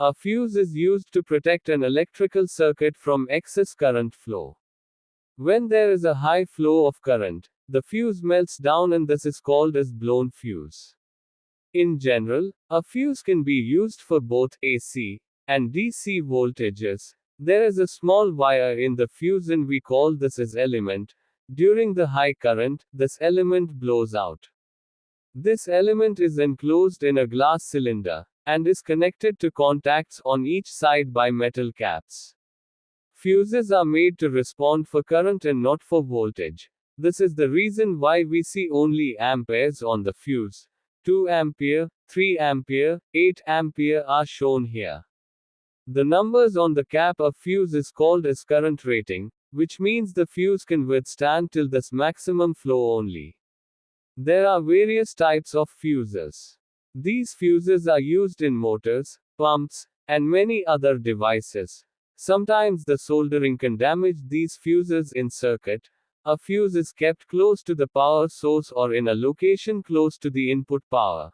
A fuse is used to protect an electrical circuit from excess current flow. When there is a high flow of current, the fuse melts down and this is called as blown fuse. In general, a fuse can be used for both AC and DC voltages. There is a small wire in the fuse and we call this as element. During the high current, this element blows out. This element is enclosed in a glass cylinder and is connected to contacts on each side by metal caps. Fuses are made to respond for current and not for voltage. This is the reason why we see only amperes on the fuse. 2 ampere, 3 ampere, 8 ampere are shown here. The numbers on the cap of fuse is called as current rating, which means the fuse can withstand till this maximum flow only. There are various types of fuses. These fuses are used in motors, pumps, and many other devices. Sometimes the soldering can damage these fuses in circuit. A fuse is kept close to the power source or in a location close to the input power.